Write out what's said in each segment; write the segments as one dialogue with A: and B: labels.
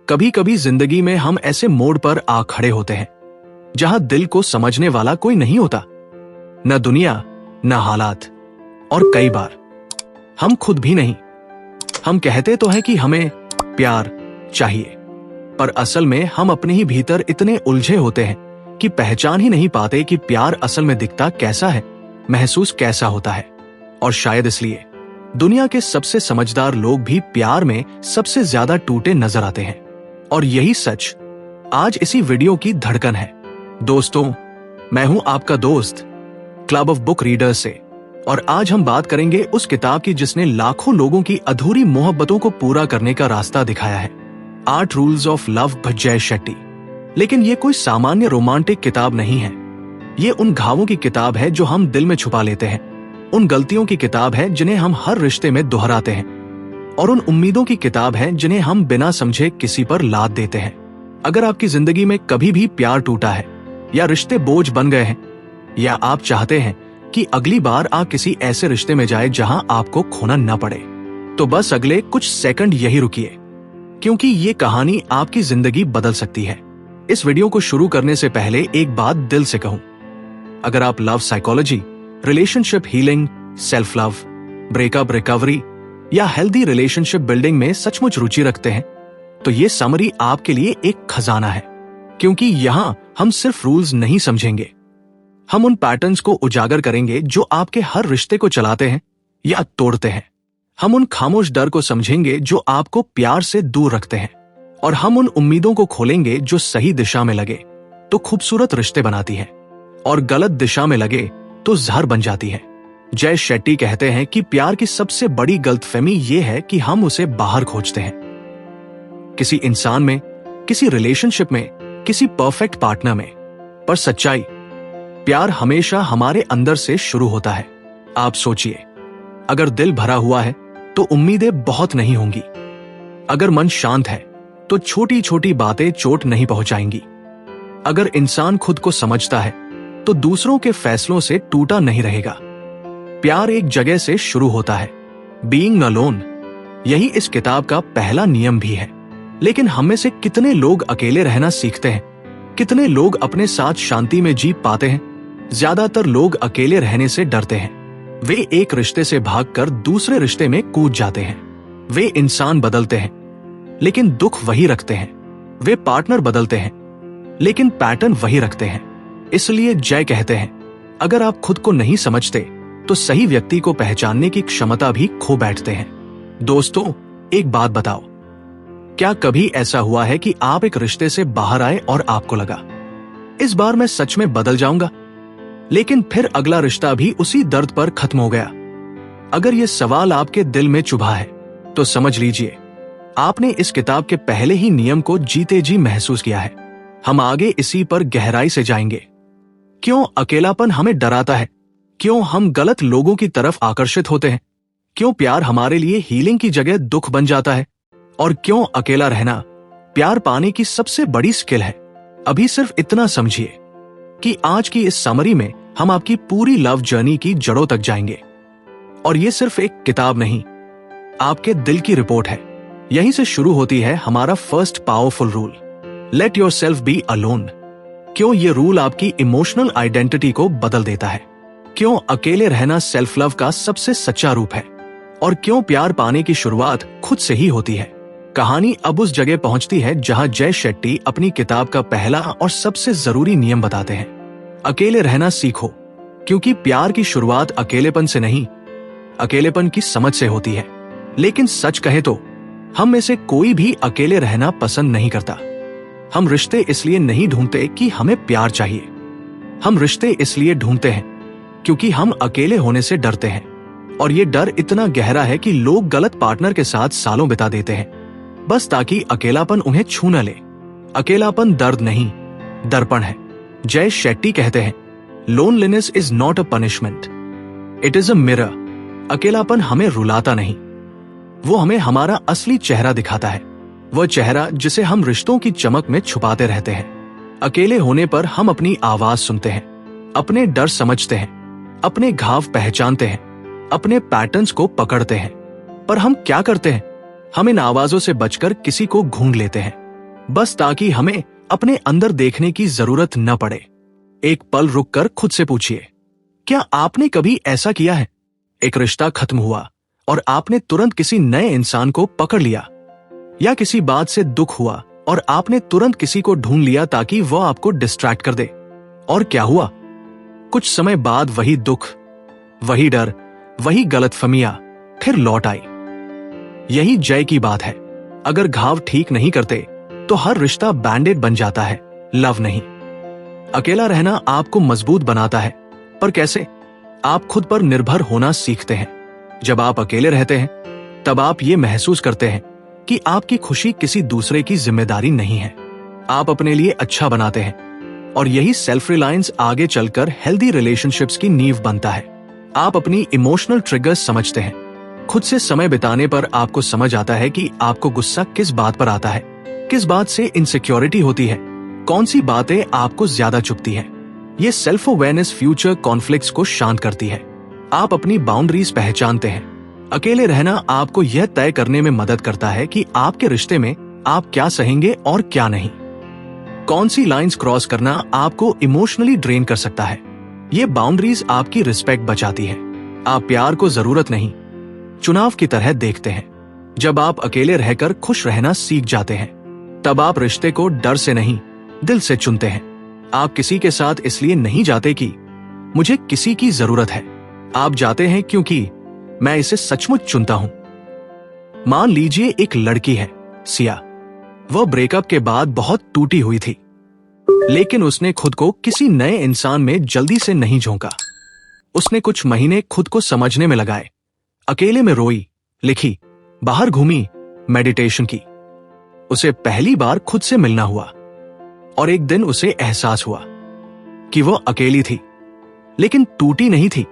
A: कभी कभी जिंदगी में हम ऐसे मोड़ पर आ खड़े होते हैं जहां दिल को समझने वाला कोई नहीं होता, न दुनिया न हालात, और कई बार हम खुद भी नहीं। हम कहते तो हैं कि हमें प्यार चाहिए, पर असल में हम अपने ही भीतर इतने उलझे होते हैं कि पहचान ही नहीं पाते कि प्यार असल में दिखता कैसा है, महसूस कैसा होता है। और शायद इसलिए दुनिया के सबसे समझदार लोग भी प्यार में सबसे ज्यादा टूटे नजर आते हैं। और यही सच आज इसी वीडियो की धड़कन है। दोस्तों, मैं हूं आपका दोस्त क्लब ऑफ बुक रीडर्स से, और आज हम बात करेंगे उस किताब की जिसने लाखों लोगों की अधूरी मोहब्बतों को पूरा करने का रास्ता दिखाया है, 8 रूल्स ऑफ लव बाय जय शेट्टी। लेकिन ये कोई सामान्य रोमांटिक किताब नहीं है। ये उन घावों की किताब है जो हम दिल में छुपा लेते हैं, उन गलतियों की किताब है जिन्हें हम हर रिश्ते में दोहराते हैं, और उन उम्मीदों की किताब है जिन्हें हम बिना समझे किसी पर लाद देते हैं। अगर आपकी जिंदगी में कभी भी प्यार टूटा है, या रिश्ते बोझ बन गए हैं, या आप चाहते हैं कि अगली बार आप किसी ऐसे रिश्ते में जाए जहां आपको खोना न पड़े, तो बस अगले कुछ सेकंड यही रुकिए, क्योंकि ये कहानी आपकी जिंदगी बदल सकती है। इस वीडियो को शुरू करने से पहले एक बात दिल से कहूं, अगर आप love psychology, relationship healing, self love, breakup recovery या हेल्दी रिलेशनशिप बिल्डिंग में सचमुच रुचि रखते हैं, तो ये समरी आपके लिए एक खजाना है। क्योंकि यहां हम सिर्फ रूल्स नहीं समझेंगे, हम उन पैटर्न्स को उजागर करेंगे जो आपके हर रिश्ते को चलाते हैं या तोड़ते हैं। हम उन खामोश डर को समझेंगे जो आपको प्यार से दूर रखते हैं, और हम उन उम्मीदों को खोलेंगे जो सही दिशा में लगे तो खूबसूरत रिश्ते बनाती है, और गलत दिशा में लगे तो जहर बन जाती है। जय शेट्टी कहते हैं कि प्यार की सबसे बड़ी गलतफहमी ये है कि हम उसे बाहर खोजते हैं, किसी इंसान में, किसी रिलेशनशिप में, किसी परफेक्ट पार्टनर में। पर सच्चाई, प्यार हमेशा हमारे अंदर से शुरू होता है। आप सोचिए, अगर दिल भरा हुआ है तो उम्मीदें बहुत नहीं होंगी। अगर मन शांत है तो छोटी छोटी बातें चोट नहीं पहुंचाएंगी। अगर इंसान खुद को समझता है तो दूसरों के फैसलों से टूटा नहीं रहेगा। प्यार एक जगह से शुरू होता है, बीइंग अलोन। यही इस किताब का पहला नियम भी है। लेकिन हम में से कितने लोग अकेले रहना सीखते हैं? कितने लोग अपने साथ शांति में जी पाते हैं? ज्यादातर लोग अकेले रहने से डरते हैं। वे एक रिश्ते से भागकर दूसरे रिश्ते में कूद जाते हैं। वे इंसान बदलते हैं लेकिन दुख वही रखते हैं। वे पार्टनर बदलते हैं लेकिन पैटर्न वही रखते हैं। इसलिए जय कहते हैं, अगर आप खुद को नहीं समझते तो सही व्यक्ति को पहचानने की क्षमता भी खो बैठते हैं। दोस्तों, एक बात बताओ, क्या कभी ऐसा हुआ है कि आप एक रिश्ते से बाहर आए और आपको लगा, इस बार मैं सच में बदल जाऊंगा, लेकिन फिर अगला रिश्ता भी उसी दर्द पर खत्म हो गया? अगर यह सवाल आपके दिल में चुभा है तो समझ लीजिए, आपने इस किताब के पहले ही नियम को जीते जी महसूस किया है। हम आगे इसी पर गहराई से जाएंगे। क्यों अकेलापन हमें डराता है? क्यों हम गलत लोगों की तरफ आकर्षित होते हैं? क्यों प्यार हमारे लिए हीलिंग की जगह दुख बन जाता है? और क्यों अकेला रहना प्यार पाने की सबसे बड़ी स्किल है? अभी सिर्फ इतना समझिए कि आज की इस समरी में हम आपकी पूरी लव जर्नी की जड़ों तक जाएंगे। और ये सिर्फ एक किताब नहीं, आपके दिल की रिपोर्ट है। यहीं से शुरू होती है हमारा first powerful rule, let yourself be alone. क्यों ये रूल आपकी इमोशनल आइडेंटिटी को बदल देता है? क्यों अकेले रहना सेल्फ लव का सबसे सच्चा रूप है? और क्यों प्यार पाने की शुरुआत खुद से ही होती है? कहानी अब उस जगह पहुंचती है जहां जय शेट्टी अपनी किताब का पहला और सबसे जरूरी नियम बताते हैं। अकेले रहना सीखो, क्योंकि प्यार की शुरुआत अकेलेपन से नहीं, अकेलेपन की समझ से होती है। लेकिन सच कहे तो हम में से कोई भी अकेले रहना पसंद नहीं करता। हम रिश्ते इसलिए नहीं ढूंढते कि हमें प्यार चाहिए, हम रिश्ते इसलिए ढूंढते हैं क्योंकि हम अकेले होने से डरते हैं। और ये डर इतना गहरा है कि लोग गलत पार्टनर के साथ सालों बिता देते हैं, बस ताकि अकेलापन उन्हें छू न ले। अकेलापन दर्द नहीं, दर्पण है। जय शेट्टी कहते हैं, loneliness is not a punishment, it is a mirror. अकेलापन हमें रुलाता नहीं, वो हमें हमारा असली चेहरा दिखाता है, वह चेहरा जिसे हम रिश्तों की चमक में छुपाते रहते हैं। अकेले होने पर हम अपनी आवाज सुनते हैं, अपने डर समझते हैं, अपने घाव पहचानते हैं, अपने पैटर्न्स को पकड़ते हैं। पर हम क्या करते हैं? हम इन आवाजों से बचकर किसी को ढूंढ लेते हैं, बस ताकि हमें अपने अंदर देखने की जरूरत न पड़े। एक पल रुककर खुद से पूछिए, क्या आपने कभी ऐसा किया है? एक रिश्ता खत्म हुआ और आपने तुरंत किसी नए इंसान को पकड़ लिया, या किसी बात से दुख हुआ और आपने तुरंत किसी को ढूंढ लिया ताकि वह आपको डिस्ट्रैक्ट कर दे। और क्या हुआ? कुछ समय बाद वही दुख, वही डर, वही गलतफहमियां फिर लौट आई। यही जय की बात है। अगर घाव ठीक नहीं करते तो हर रिश्ता बैंडेड बन जाता है, लव नहीं। अकेला रहना आपको मजबूत बनाता है, पर कैसे? आप खुद पर निर्भर होना सीखते हैं। जब आप अकेले रहते हैं तब आप ये महसूस करते हैं कि आपकी खुशी किसी दूसरे की जिम्मेदारी नहीं है। आप अपने लिए अच्छा बनाते हैं और यही सेल्फ रिलायंस आगे चलकर हेल्दी रिलेशनशिप्स की नींव बनता है। आप अपनी इमोशनल ट्रिगर्स समझते हैं। खुद से समय बिताने पर आपको समझ आता है कि आपको गुस्सा किस बात पर आता है, किस बात से इनसिक्योरिटी होती है, कौन सी बातें आपको ज्यादा चुभती हैं। ये सेल्फ अवेयरनेस फ्यूचर कॉन्फ्लिक्ट्स को शांत करती है। आप अपनी बाउंड्रीज पहचानते हैं। अकेले रहना आपको यह तय करने में मदद करता है कि आपके रिश्ते में आप क्या सहेंगे और क्या नहीं। कौन सी लाइंस क्रॉस करना आपको इमोशनली ड्रेन कर सकता है। ये बाउंड्रीज आपकी रिस्पेक्ट बचाती है। आप प्यार को जरूरत नहीं, चुनाव की तरह देखते हैं। जब आप अकेले रहकर खुश रहना सीख जाते हैं तब आप रिश्ते को डर से नहीं, दिल से चुनते हैं। आप किसी के साथ इसलिए नहीं जाते कि मुझे किसी की जरूरत है। आप जाते हैं क्योंकि मैं इसे सचमुच चुनता हूं। मान लीजिए एक लड़की है, सिया। वह ब्रेकअप के बाद बहुत टूटी हुई थी, लेकिन उसने खुद को किसी नए इंसान में जल्दी से नहीं झोंका। उसने कुछ महीने खुद को समझने में लगाए। अकेले में रोई, लिखी, बाहर घूमी, मेडिटेशन की। उसे पहली बार खुद से मिलना हुआ और एक दिन उसे एहसास हुआ कि वह अकेली थी, लेकिन टूटी नहीं थी।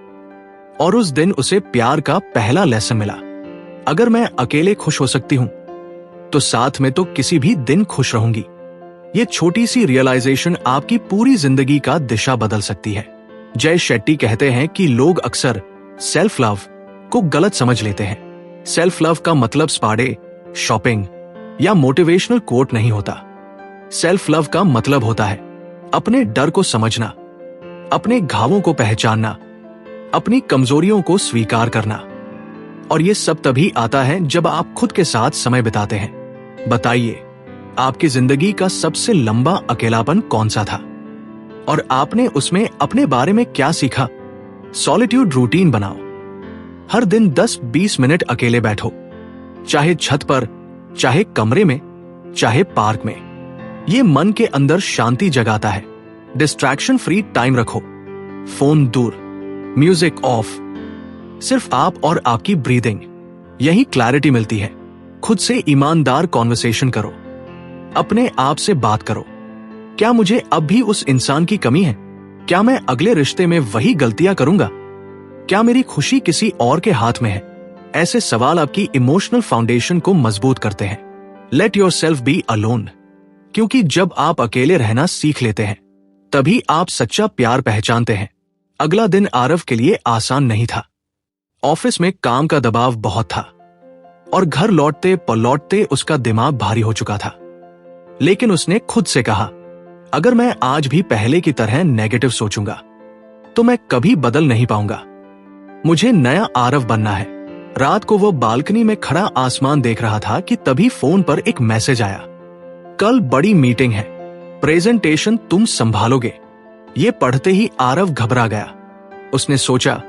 A: और उस दिन उसे प्यार का पहला लेसन मिला। अगर मैं अकेले खुश हो सकती हूं तो साथ में तो किसी भी दिन खुश रहूंगी। ये छोटी सी रियलाइजेशन आपकी पूरी जिंदगी का दिशा बदल सकती है। जय शेट्टी कहते हैं कि लोग अक्सर सेल्फ लव को गलत समझ लेते हैं। सेल्फ लव का मतलब स्पाडे, शॉपिंग या मोटिवेशनल कोट नहीं होता। सेल्फ लव का मतलब होता है अपने डर को समझना, अपने घावों को पहचानना, अपनी कमजोरियों को स्वीकार करना। और ये सब तभी आता है जब आप खुद के साथ समय बिताते हैं। बताइए, आपकी जिंदगी का सबसे लंबा अकेलापन कौन सा था और आपने उसमें अपने बारे में क्या सीखा? सॉलिट्यूड रूटीन बनाओ। हर दिन 10-20 मिनट अकेले बैठो, चाहे छत पर, चाहे कमरे में, चाहे पार्क में। ये मन के अंदर शांति जगाता है। डिस्ट्रैक्शन फ्री टाइम रखो, फोन दूर, म्यूजिक ऑफ, सिर्फ आप और आपकी ब्रीदिंग। यही क्लैरिटी मिलती है। खुद से ईमानदार कॉन्वर्सेशन करो, अपने आप से बात करो। क्या मुझे अब भी उस इंसान की कमी है? क्या मैं अगले रिश्ते में वही गलतियां करूंगा? क्या मेरी खुशी किसी और के हाथ में है? ऐसे सवाल आपकी इमोशनल फाउंडेशन को मजबूत करते हैं। Let yourself be alone, क्योंकि जब आप अकेले रहना सीख लेते हैं तभी आप सच्चा प्यार पहचानते हैं। अगला दिन आरव के लिए आसान नहीं था। ऑफिस में काम का दबाव बहुत था और घर लौटते लौटते उसका दिमाग भारी हो चुका था। लेकिन उसने खुद से कहा, अगर मैं आज भी पहले की तरह नेगेटिव सोचूंगा तो मैं कभी बदल नहीं पाऊंगा। मुझे नया आरव बनना है। रात को वो बालकनी में खड़ा आसमान देख रहा था कि तभी फोन पर एक मैसेज आया, कल बड़ी मीटिंग है, प्रेजेंटेशन तुम संभालोगे। ये पढ़ते ही आरव घबरा गया। उसने सोचा,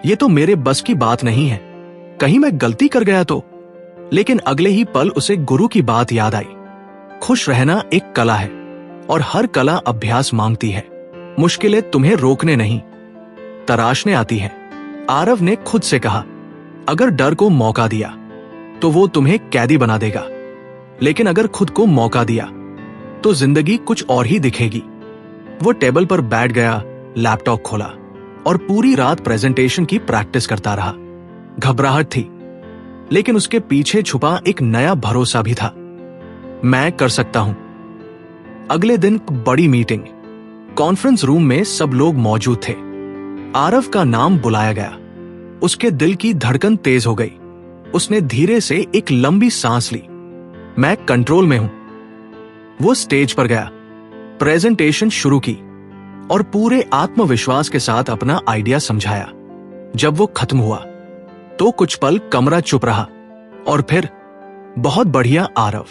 A: ये तो मेरे बस की बात नहीं है, कहीं मैं गलती कर गया तो। लेकिन अगले ही पल उसे गुरु की बात याद आई। खुश रहना एक कला है और हर कला अभ्यास मांगती है। मुश्किलें तुम्हें रोकने नहीं, तराशने आती हैं। आरव ने खुद से कहा, अगर डर को मौका दिया तो वो तुम्हें कैदी बना देगा, लेकिन अगर खुद को मौका दिया तो जिंदगी कुछ और ही दिखेगी। वो टेबल पर बैठ गया, लैपटॉप खोला और पूरी रात प्रेजेंटेशन की प्रैक्टिस करता रहा। घबराहट थी, लेकिन उसके पीछे छुपा एक नया भरोसा भी था। मैं कर सकता हूं। अगले दिन बड़ी मीटिंग। कॉन्फ्रेंस रूम में सब लोग मौजूद थे। आरव का नाम बुलाया गया। उसके दिल की धड़कन तेज हो गई। उसने धीरे से एक लंबी सांस ली। मैं कंट्रोल में हूं। वो स्टेज पर गया, प्रेजेंटेशन शुरू की और पूरे आत्मविश्वास के साथ अपना आइडिया समझाया। जब वो खत्म हुआ तो कुछ पल कमरा चुप रहा और फिर बहुत बढ़िया आरव,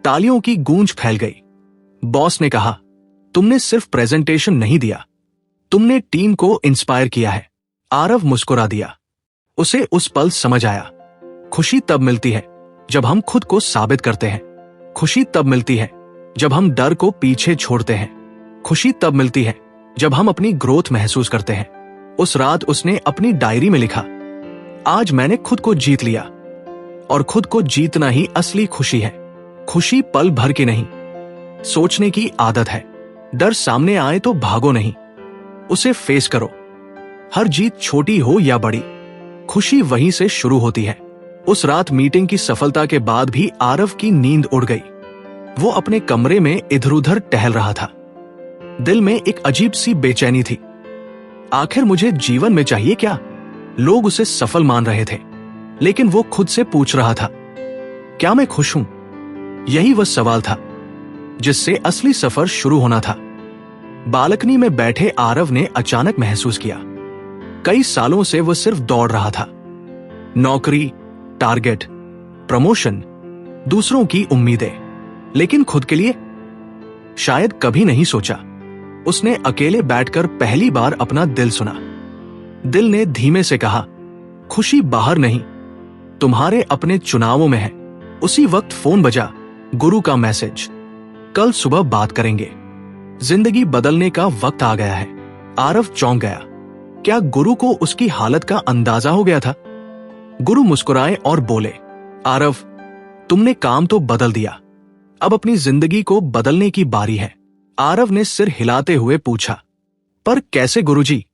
A: तालियों की गूंज फैल गई। बॉस ने कहा, तुमने सिर्फ प्रेजेंटेशन नहीं दिया, तुमने टीम को इंस्पायर किया है। आरव मुस्कुरा दिया। उसे उस पल समझ आया, खुशी तब मिलती है जब हम खुद को साबित करते हैं। खुशी तब मिलती है जब हम डर को पीछे छोड़ते हैं। खुशी तब मिलती है जब हम अपनी ग्रोथ महसूस करते हैं। उस रात उसने अपनी डायरी में लिखा, आज मैंने खुद को जीत लिया। और खुद को जीतना ही असली खुशी है। खुशी पल भर की नहीं, सोचने की आदत है। डर सामने आए तो भागो नहीं, उसे फेस करो। हर जीत छोटी हो या बड़ी, खुशी वहीं से शुरू होती है। उस रात मीटिंग की सफलता के बाद भी आरव की नींद उड़ गई। वो अपने कमरे में इधर उधर टहल रहा था। दिल में एक अजीब सी बेचैनी थी। आखिर मुझे जीवन में चाहिए क्या? लोग उसे सफल मान रहे थे, लेकिन वो खुद से पूछ रहा था, क्या मैं खुश हूं? यही वह सवाल था जिससे असली सफर शुरू होना था। बालकनी में बैठे आरव ने अचानक महसूस किया, कई सालों से वह सिर्फ दौड़ रहा था। नौकरी, टारगेट, प्रमोशन, दूसरों की उम्मीदें, लेकिन खुद के लिए शायद कभी नहीं सोचा। उसने अकेले बैठकर पहली बार अपना दिल सुना। दिल ने धीमे से कहा, खुशी बाहर नहीं, तुम्हारे अपने चुनावों में है। उसी वक्त फोन बजा, गुरु का मैसेज, कल सुबह बात करेंगे। जिंदगी बदलने का वक्त आ गया है। आरव चौंक गया। क्या गुरु को उसकी हालत का अंदाजा हो गया था? गुरु मुस्कुराए और बोले, आरव, तुमने काम तो बदल दिया, अब अपनी जिंदगी को बदलने की बारी है। आरव ने सिर हिलाते हुए पूछा, पर कैसे गुरुजी?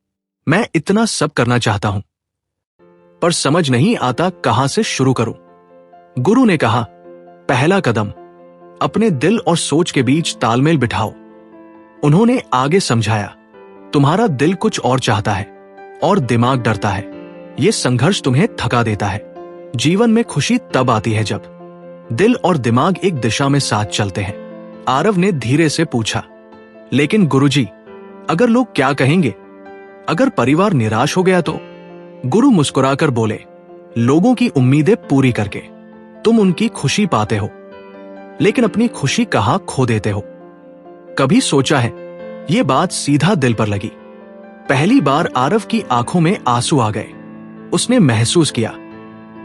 A: मैं इतना सब करना चाहता हूं, पर समझ नहीं आता कहां से शुरू करूं। गुरु ने कहा, पहला कदम, अपने दिल और सोच के बीच तालमेल बिठाओ। उन्होंने आगे समझाया, तुम्हारा दिल कुछ और चाहता है और दिमाग डरता है। यह संघर्ष तुम्हें थका देता है। जीवन में खुशी तब आती है जब दिल और दिमाग एक दिशा में साथ चलते हैं। आरव ने धीरे से पूछा, लेकिन गुरुजी, अगर लोग क्या कहेंगे? अगर परिवार निराश हो गया तो? गुरु मुस्कुराकर बोले, लोगों की उम्मीदें पूरी करके तुम उनकी खुशी पाते हो, लेकिन अपनी खुशी कहां खो देते हो? कभी सोचा है? ये बात सीधा दिल पर लगी। पहली बार आरव की आंखों में आंसू आ गए। उसने महसूस किया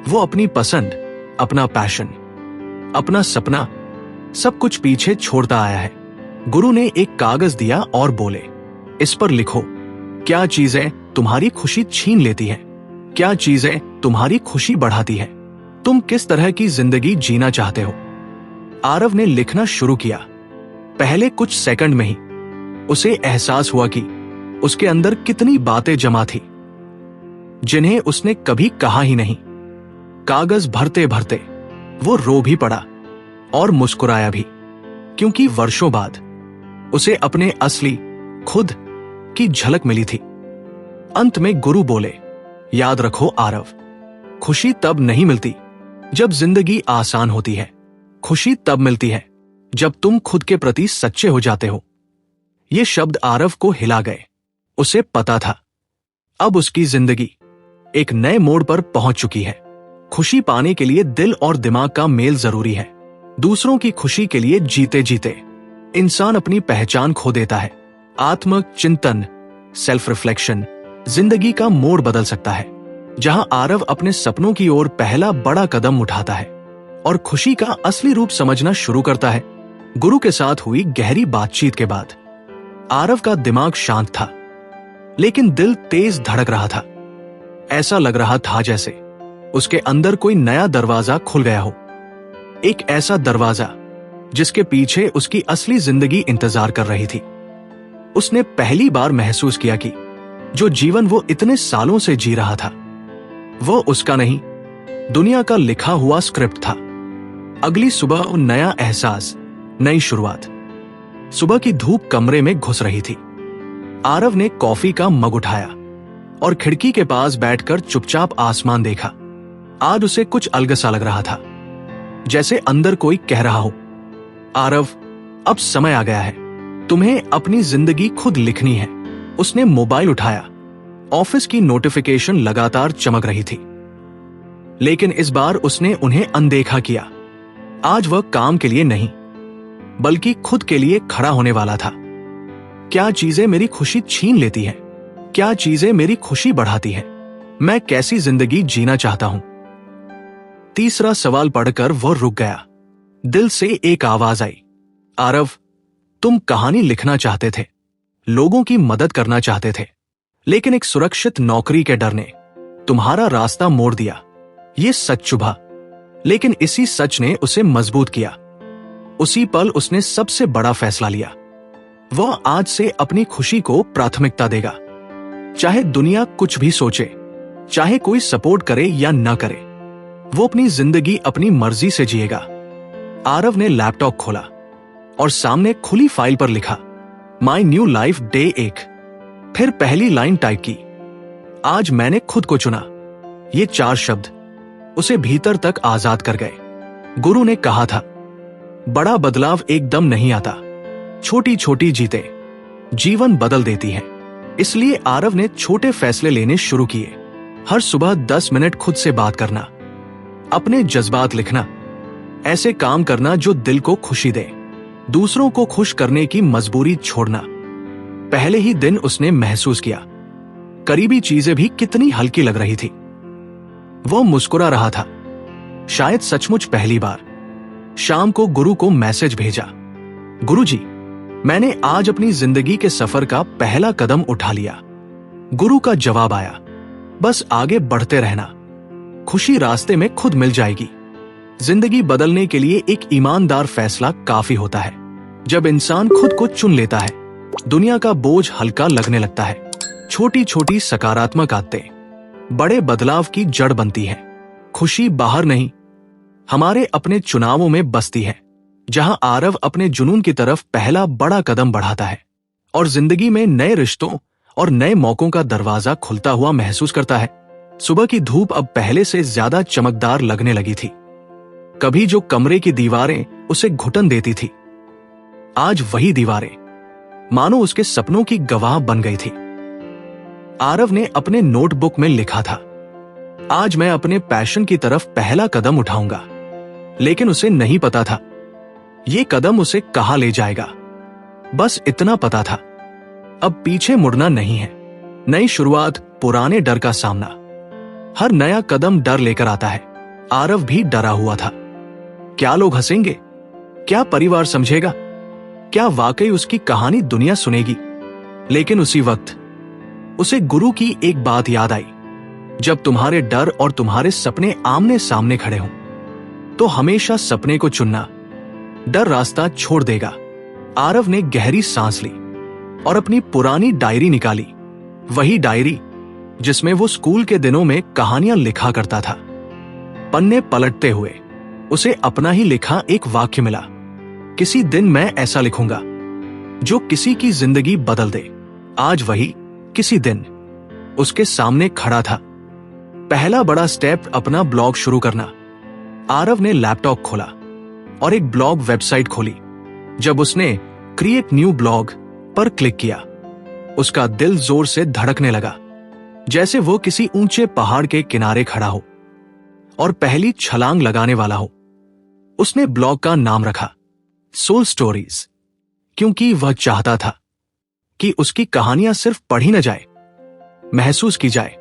A: वो अपनी पसंद, अपना पैशन, अपना सपना, सब कुछ पीछे छोड़ता आया है। गुरु ने एक कागज दिया और बोले, इस पर लिखो, क्या चीजें तुम्हारी खुशी छीन लेती हैं? क्या चीजें तुम्हारी खुशी बढ़ाती हैं? तुम किस तरह की जिंदगी जीना चाहते हो? आरव ने लिखना शुरू किया। पहले कुछ सेकंड में ही उसे एहसास हुआ कि उसके अंदर कितनी बातें जमा थी जिन्हें उसने कभी कहा ही नहीं। कागज भरते भरते वो रो भी पड़ा और मुस्कुराया भी, क्योंकि वर्षों बाद उसे अपने असली खुद की झलक मिली थी। अंत में गुरु बोले, याद रखो आरव, खुशी तब नहीं मिलती जब जिंदगी आसान होती है। खुशी तब मिलती है जब तुम खुद के प्रति सच्चे हो जाते हो। ये शब्द आरव को हिला गए। उसे पता था अब उसकी जिंदगी एक नए मोड़ पर पहुंच चुकी है। खुशी पाने के लिए दिल और दिमाग का मेल जरूरी है। दूसरों की खुशी के लिए जीते जीते इंसान अपनी पहचान खो देता है। आत्म चिंतन, सेल्फ रिफ्लेक्शन जिंदगी का मोड़ बदल सकता है। जहां आरव अपने सपनों की ओर पहला बड़ा कदम उठाता है और खुशी का असली रूप समझना शुरू करता है। गुरु के साथ हुई गहरी बातचीत के बाद आरव का दिमाग शांत था, लेकिन दिल तेज धड़क रहा था। ऐसा लग रहा था जैसे उसके अंदर कोई नया दरवाजा खुल गया हो, एक ऐसा दरवाजा जिसके पीछे उसकी असली जिंदगी इंतजार कर रही थी। उसने पहली बार महसूस किया कि जो जीवन वो इतने सालों से जी रहा था वो उसका नहीं, दुनिया का लिखा हुआ स्क्रिप्ट था। अगली सुबह नया एहसास, नई शुरुआत। सुबह की धूप कमरे में घुस रही थी। आरव ने कॉफी का मग उठाया और खिड़की के पास बैठकर चुपचाप आसमान देखा। आज उसे कुछ अलग सा लग रहा था, जैसे अंदर कोई कह रहा हो, आरव, अब समय आ गया है, तुम्हें अपनी जिंदगी खुद लिखनी है। उसने मोबाइल उठाया। ऑफिस की नोटिफिकेशन लगातार चमक रही थी, लेकिन इस बार उसने उन्हें अनदेखा किया। आज वह काम के लिए नहीं, बल्कि खुद के लिए खड़ा होने वाला था। क्या चीजें मेरी खुशी छीन लेती हैं? क्या चीजें मेरी खुशी बढ़ाती हैं? मैं कैसी जिंदगी जीना चाहता हूं? तीसरा सवाल पढ़कर वह रुक गया। दिल से एक आवाज आई, आरव, तुम कहानी लिखना चाहते थे, लोगों की मदद करना चाहते थे, लेकिन एक सुरक्षित नौकरी के डर ने तुम्हारा रास्ता मोड़ दिया। यह सच चुभा, लेकिन इसी सच ने उसे मजबूत किया। उसी पल उसने सबसे बड़ा फैसला लिया। वह आज से अपनी खुशी को प्राथमिकता देगा, चाहे दुनिया कुछ भी सोचे, चाहे कोई सपोर्ट करे या न करे। वो अपनी जिंदगी अपनी मर्जी से जिएगा। आरव ने लैपटॉप खोला और सामने खुली फाइल पर लिखा, माई न्यू लाइफ डे 1। फिर पहली लाइन टाइप की, आज मैंने खुद को चुना। ये 4 शब्द उसे भीतर तक आजाद कर गए। गुरु ने कहा था, बड़ा बदलाव एकदम नहीं आता, छोटी छोटी जीतें जीवन बदल देती हैं। इसलिए आरव ने छोटे फैसले लेने शुरू किए। हर सुबह 10 मिनट खुद से बात करना, अपने जज्बात लिखना, ऐसे काम करना जो दिल को खुशी दे, दूसरों को खुश करने की मजबूरी छोड़ना। पहले ही दिन उसने महसूस किया, करीबी चीजें भी कितनी हल्की लग रही थी। वो मुस्कुरा रहा था, शायद सचमुच पहली बार। शाम को गुरु को मैसेज भेजा, गुरुजी, मैंने आज अपनी जिंदगी के सफर का पहला कदम उठा लिया। गुरु का जवाब आया, बस आगे बढ़ते रहना, खुशी रास्ते में खुद मिल जाएगी। जिंदगी बदलने के लिए एक ईमानदार फैसला काफी होता है। जब इंसान खुद को चुन लेता है, दुनिया का बोझ हल्का लगने लगता है। छोटी छोटी सकारात्मक आदतें बड़े बदलाव की जड़ बनती हैं। खुशी बाहर नहीं, हमारे अपने चुनावों में बसती है। जहां आरव अपने जुनून की तरफ पहला बड़ा कदम बढ़ाता है और जिंदगी में नए रिश्तों और नए मौकों का दरवाजा खुलता हुआ महसूस करता है। सुबह की धूप अब पहले से ज्यादा चमकदार लगने लगी थी। कभी जो कमरे की दीवारें उसे घुटन देती थी, आज वही दीवारें मानो उसके सपनों की गवाह बन गई थी। आरव ने अपने नोटबुक में लिखा था, आज मैं अपने पैशन की तरफ पहला कदम उठाऊंगा। लेकिन उसे नहीं पता था ये कदम उसे कहां ले जाएगा। बस इतना पता था, अब पीछे मुड़ना नहीं है। नई शुरुआत, पुराने डर का सामना। हर नया कदम डर लेकर आता है। आरव भी डरा हुआ था। क्या लोग हंसेंगे? क्या परिवार समझेगा? क्या वाकई उसकी कहानी दुनिया सुनेगी? लेकिन उसी वक्त उसे गुरु की एक बात याद आई, जब तुम्हारे डर और तुम्हारे सपने आमने सामने खड़े हों, तो हमेशा सपने को चुनना। डर रास्ता छोड़ देगा। आरव ने गहरी सांस ली और अपनी पुरानी डायरी निकाली, वही डायरी जिसमें वो स्कूल के दिनों में कहानियां लिखा करता था। पन्ने पलटते हुए उसे अपना ही लिखा एक वाक्य मिला, किसी दिन मैं ऐसा लिखूंगा जो किसी की जिंदगी बदल दे। आज वही किसी दिन उसके सामने खड़ा था। पहला बड़ा स्टेप, अपना ब्लॉग शुरू करना। आरव ने लैपटॉप खोला और एक ब्लॉग वेबसाइट खोली। जब उसने क्रिएट न्यू ब्लॉग पर क्लिक किया, उसका दिल जोर से धड़कने लगा, जैसे वो किसी ऊंचे पहाड़ के किनारे खड़ा हो और पहली छलांग लगाने वाला हो। उसने ब्लॉग का नाम रखा सोल स्टोरीज, क्योंकि वह चाहता था कि उसकी कहानियां सिर्फ पढ़ी न जाए, महसूस की जाए।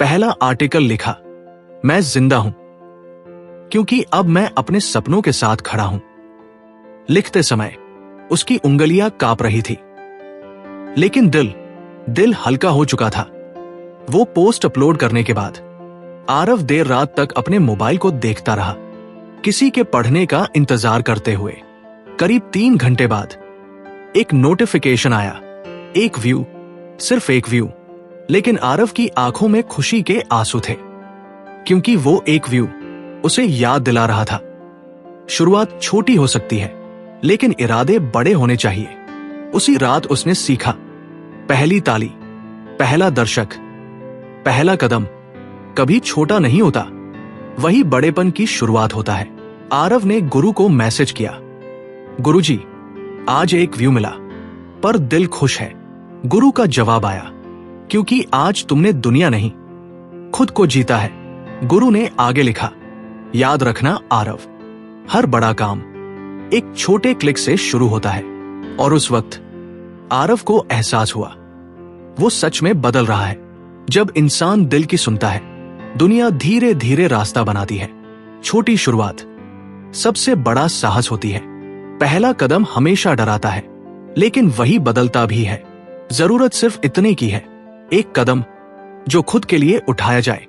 A: पहला आर्टिकल लिखा, मैं जिंदा हूं क्योंकि अब मैं अपने सपनों के साथ खड़ा हूं। लिखते समय उसकी उंगलियां कांप रही थी, लेकिन दिल हल्का हो चुका था। वो पोस्ट अपलोड करने के बाद आरव देर रात तक अपने मोबाइल को देखता रहा, किसी के पढ़ने का इंतजार करते हुए। करीब 3 घंटे बाद एक नोटिफिकेशन आया, एक व्यू, सिर्फ एक व्यू। लेकिन आरव की आंखों में खुशी के आंसू थे, क्योंकि वो एक व्यू उसे याद दिला रहा था, शुरुआत छोटी हो सकती है, लेकिन इरादे बड़े होने चाहिए। उसी रात उसने सीखा, पहली ताली, पहला दर्शक, पहला कदम कभी छोटा नहीं होता, वही बड़ेपन की शुरुआत होता है। आरव ने गुरु को मैसेज किया, गुरुजी, आज एक व्यू मिला पर दिल खुश है। गुरु का जवाब आया, क्योंकि आज तुमने दुनिया नहीं खुद को जीता है। गुरु ने आगे लिखा, याद रखना आरव, हर बड़ा काम एक छोटे क्लिक से शुरू होता है। और उस वक्त आरव को एहसास हुआ वो सच में बदल रहा है। जब इंसान दिल की सुनता है, दुनिया धीरे धीरे रास्ता बनाती है। छोटी शुरुआत सबसे बड़ा साहस होती है। पहला कदम हमेशा डराता है, लेकिन वही बदलता भी है। जरूरत सिर्फ इतने की है, एक कदम जो खुद के लिए उठाया जाए।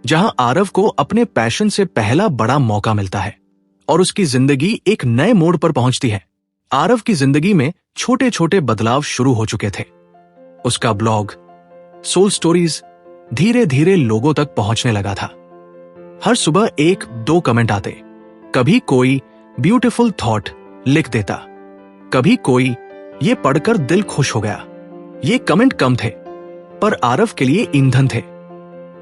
A: जहां आरव को अपने पैशन से पहला बड़ा मौका मिलता है और उसकी जिंदगी एक नए मोड़ पर पहुंचती है। आरव की जिंदगी में छोटे छोटे बदलाव शुरू हो चुके थे। उसका ब्लॉग सोल स्टोरीज धीरे धीरे लोगों तक पहुंचने लगा था। हर सुबह 1-2 कमेंट आते, कभी कोई ब्यूटीफुल थॉट लिख देता, कभी कोई ये पढ़कर दिल खुश हो गया। ये कमेंट कम थे, पर आरव के लिए ईंधन थे।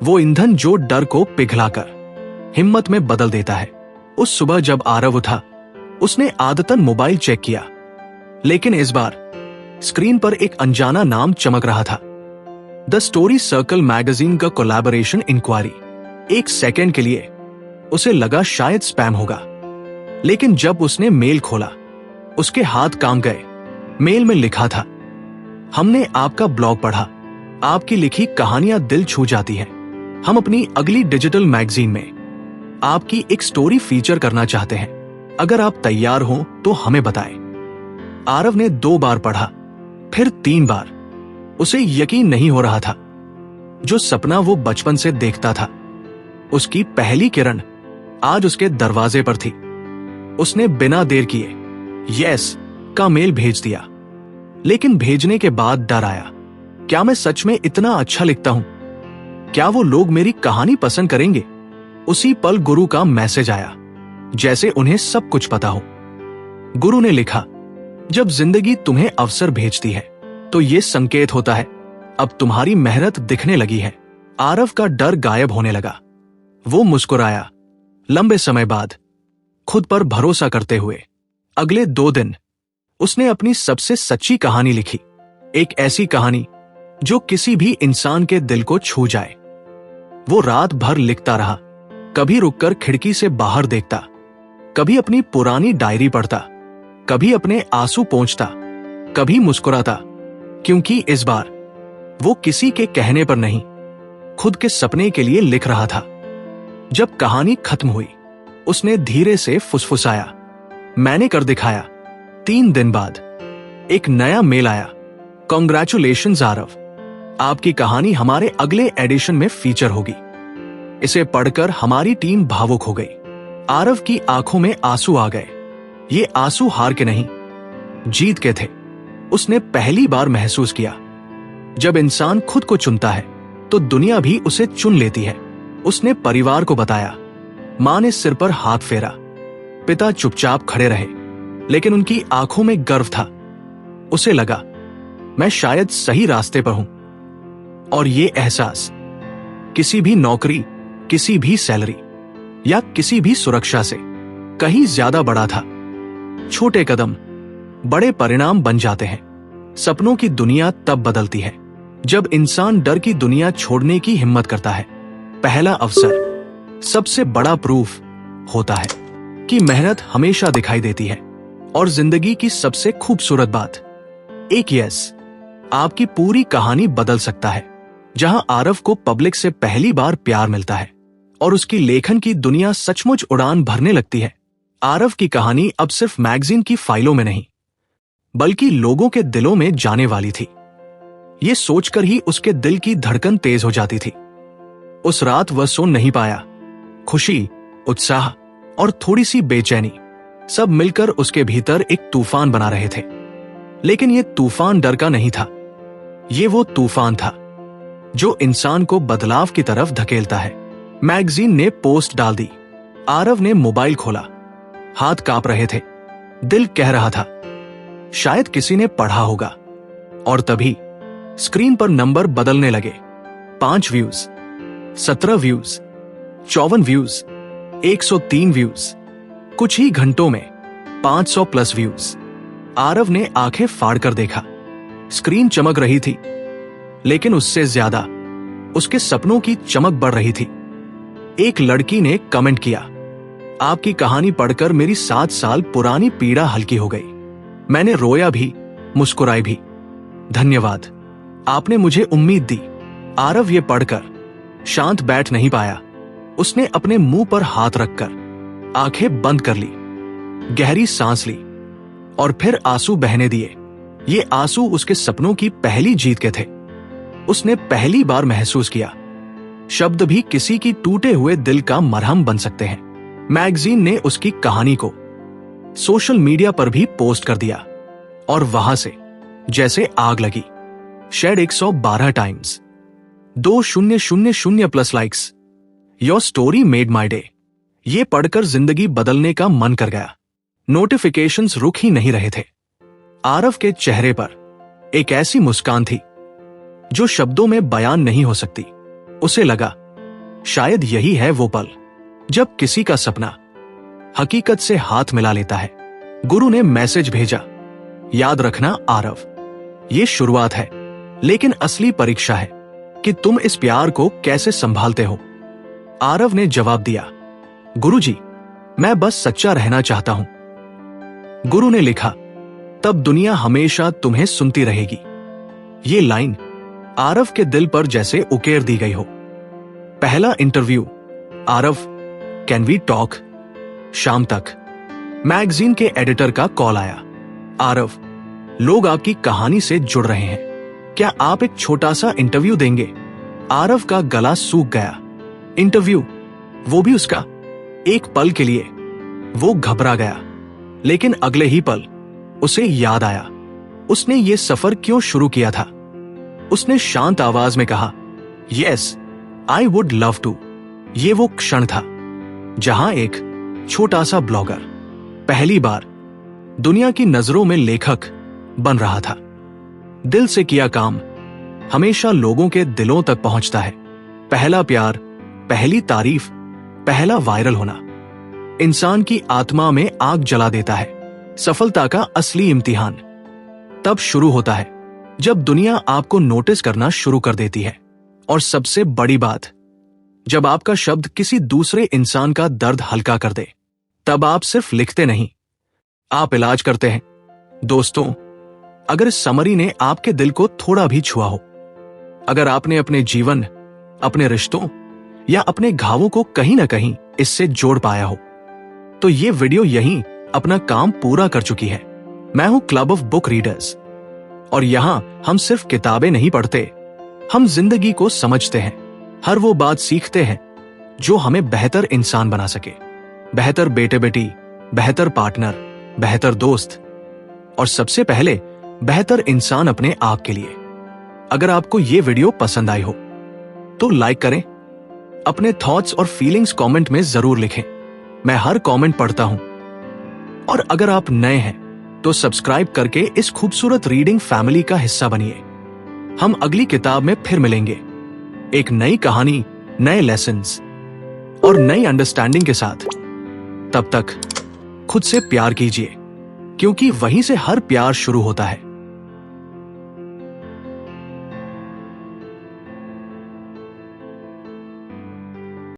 A: वो ईंधन जो डर को पिघलाकर हिम्मत में बदल देता है। उस सुबह जब आरव उठा, उसने आदतन मोबाइल चेक किया, लेकिन इस बार स्क्रीन पर एक अनजाना नाम चमक रहा था। द स्टोरी सर्कल मैगजीन का कोलैबोरेशन इंक्वायरी। एक सेकंड के लिए उसे लगा शायद स्पैम होगा, लेकिन जब उसने मेल खोला, उसके हाथ कांप गए। मेल में लिखा था, हमने आपका ब्लॉग पढ़ा, आपकी लिखी कहानियां दिल छू जाती हैं। हम अपनी अगली डिजिटल मैगजीन में आपकी एक स्टोरी फीचर करना चाहते हैं। अगर आप तैयार हो तो हमें बताएं। आरव ने 2 बार पढ़ा, फिर 3 बार। उसे यकीन नहीं हो रहा था। जो सपना वो बचपन से देखता था, उसकी पहली किरण आज उसके दरवाजे पर थी। उसने बिना देर किए यस का मेल भेज दिया, लेकिन भेजने के बाद डर आया। क्या मैं सच में इतना अच्छा लिखता हूं? क्या वो लोग मेरी कहानी पसंद करेंगे? उसी पल गुरु का मैसेज आया, जैसे उन्हें सब कुछ पता हो। गुरु ने लिखा, जब जिंदगी तुम्हें अवसर भेजती है तो ये संकेत होता है अब तुम्हारी मेहनत दिखने लगी है। आरव का डर गायब होने लगा। वो मुस्कुराया। लंबे समय बाद खुद पर भरोसा करते हुए अगले 2 दिन उसने अपनी सबसे सच्ची कहानी लिखी। एक ऐसी कहानी जो किसी भी इंसान के दिल को छू जाए। वो रात भर लिखता रहा, कभी रुककर खिड़की से बाहर देखता, कभी अपनी पुरानी डायरी पढ़ता, कभी अपने आंसू पोंछता, कभी मुस्कुराता, क्योंकि इस बार वो किसी के कहने पर नहीं, खुद के सपने के लिए लिख रहा था। जब कहानी खत्म हुई, उसने धीरे से फुसफुसाया, मैंने कर दिखाया। 3 दिन बाद एक नया मेल आया, कांग्रेचुलेशंस आरव, आपकी कहानी हमारे अगले एडिशन में फीचर होगी। इसे पढ़कर हमारी टीम भावुक हो गई। आरव की आंखों में आंसू आ गए। ये आंसू हार के नहीं, जीत के थे। उसने पहली बार महसूस किया, जब इंसान खुद को चुनता है तो दुनिया भी उसे चुन लेती है। उसने परिवार को बताया। मां ने सिर पर हाथ फेरा। पिता चुपचाप खड़े रहे, लेकिन उनकी आंखों में गर्व था। उसे लगा, मैं शायद सही रास्ते पर हूं। और ये एहसास किसी भी नौकरी, किसी भी सैलरी या किसी भी सुरक्षा से कहीं ज्यादा बड़ा था। छोटे कदम बड़े परिणाम बन जाते हैं। सपनों की दुनिया तब बदलती है जब इंसान डर की दुनिया छोड़ने की हिम्मत करता है। पहला अवसर सबसे बड़ा प्रूफ होता है कि मेहनत हमेशा दिखाई देती है। और जिंदगी की सबसे खूबसूरत बात, एक यस आपकी पूरी कहानी बदल सकता है। जहां आरव को पब्लिक से पहली बार प्यार मिलता है और उसकी लेखन की दुनिया सचमुच उड़ान भरने लगती है। आरव की कहानी अब सिर्फ मैगजीन की फाइलों में नहीं, बल्कि लोगों के दिलों में जाने वाली थी। ये सोचकर ही उसके दिल की धड़कन तेज हो जाती थी। उस रात वह सो नहीं पाया। खुशी, उत्साह और थोड़ी सी बेचैनी सब मिलकर उसके भीतर एक तूफान बना रहे थे। लेकिन ये तूफान डर का नहीं था। ये वो तूफान था जो इंसान को बदलाव की तरफ धकेलता है। मैगजीन ने पोस्ट डाल दी। आरव ने मोबाइल खोला। हाथ कांप रहे थे। दिल कह रहा था, शायद किसी ने पढ़ा होगा। और तभी स्क्रीन पर नंबर बदलने लगे। 5 व्यूज, 17 व्यूज, 54 व्यूज, 103 व्यूज। कुछ ही घंटों में 500 प्लस व्यूज। आरव ने आंखें फाड़कर देखा। स्क्रीन चमक रही थी, लेकिन उससे ज्यादा उसके सपनों की चमक बढ़ रही थी। एक लड़की ने कमेंट किया, आपकी कहानी पढ़कर मेरी 7 साल पुरानी पीड़ा हल्की हो गई। मैंने रोया भी, मुस्कुराई भी। धन्यवाद, आपने मुझे उम्मीद दी। आरव ये पढ़कर शांत बैठ नहीं पाया। उसने अपने मुंह पर हाथ रखकर आंखें बंद कर ली, गहरी सांस ली और फिर आंसू बहने दिए। ये आंसू उसके सपनों की पहली जीत के थे। उसने पहली बार महसूस किया, शब्द भी किसी की टूटे हुए दिल का मरहम बन सकते हैं। मैगजीन ने उसकी कहानी को सोशल मीडिया पर भी पोस्ट कर दिया और वहां से जैसे आग लगी। Share 112 times, 2000 plus likes. Your story made my day. ये पढ़कर जिंदगी बदलने का मन कर गया। नोटिफिकेशंस रुक ही नहीं रहे थे। आरव के चेहरे पर एक ऐसी मुस्कान थी जो शब्दों में बयान नहीं हो सकती। उसे लगा, शायद यही है वो पल जब किसी का सपना हकीकत से हाथ मिला लेता है। गुरु ने मैसेज भेजा, याद रखना आरव, ये शुरुआत है, लेकिन असली परीक्षा है कि तुम इस प्यार को कैसे संभालते हो। आरव ने जवाब दिया, गुरुजी, मैं बस सच्चा रहना चाहता हूं। गुरु ने लिखा, तब दुनिया हमेशा तुम्हें सुनती रहेगी। ये लाइन आरव के दिल पर जैसे उकेर दी गई हो। पहला interview, Aarav, can we talk? शाम तक मैगजीन के एडिटर का कॉल आया, आरव, लोग आपकी कहानी से जुड़ रहे हैं, क्या आप एक छोटा सा इंटरव्यू देंगे? आरव का गला सूख गया। इंटरव्यू, वो भी उसका? एक पल के लिए वो घबरा गया, लेकिन अगले ही पल उसे याद आया उसने ये सफर क्यों शुरू किया था। उसने शांत आवाज में कहा, yes, I would love to. ये वो क्षण था जहां एक छोटा सा ब्लॉगर पहली बार दुनिया की नजरों में लेखक बन रहा था। दिल से किया काम हमेशा लोगों के दिलों तक पहुंचता है। पहला प्यार, पहली तारीफ, पहला वायरल होना इंसान की आत्मा में आग जला देता है। सफलता का असली इम्तिहान तब शुरू होता है जब दुनिया आपको नोटिस करना शुरू कर देती है। और सबसे बड़ी बात, जब आपका शब्द किसी दूसरे इंसान का दर्द हल्का कर दे। तब आप सिर्फ लिखते नहीं, आप इलाज करते हैं। दोस्तों, अगर इस समरी ने आपके दिल को थोड़ा भी छुआ हो, अगर आपने अपने जीवन, अपने रिश्तों या अपने घावों को कहीं ना कहीं इससे जोड़ पाया हो, तो ये वीडियो यहीं अपना काम पूरा कर चुकी है। मैं हूं क्लब ऑफ बुक रीडर्स और यहां हम सिर्फ किताबें नहीं पढ़ते, हम जिंदगी को समझते हैं। हर वो बात सीखते हैं जो हमें बेहतर इंसान बना सके। बेहतर बेटे बेटी, बेहतर पार्टनर, बेहतर दोस्त और सबसे पहले बेहतर इंसान अपने आप के लिए। अगर आपको ये वीडियो पसंद आई हो तो लाइक करें। अपने थॉट्स और फीलिंग्स कमेंट में जरूर लिखें। मैं हर कमेंट पढ़ता हूं। और अगर आप नए हैं तो सब्सक्राइब करके इस खूबसूरत रीडिंग फैमिली का हिस्सा बनिए। हम अगली किताब में फिर मिलेंगे, एक नई कहानी, नए लेसन्स और नई अंडरस्टैंडिंग के साथ। तब तक खुद से प्यार कीजिए, क्योंकि वहीं से हर प्यार शुरू होता है।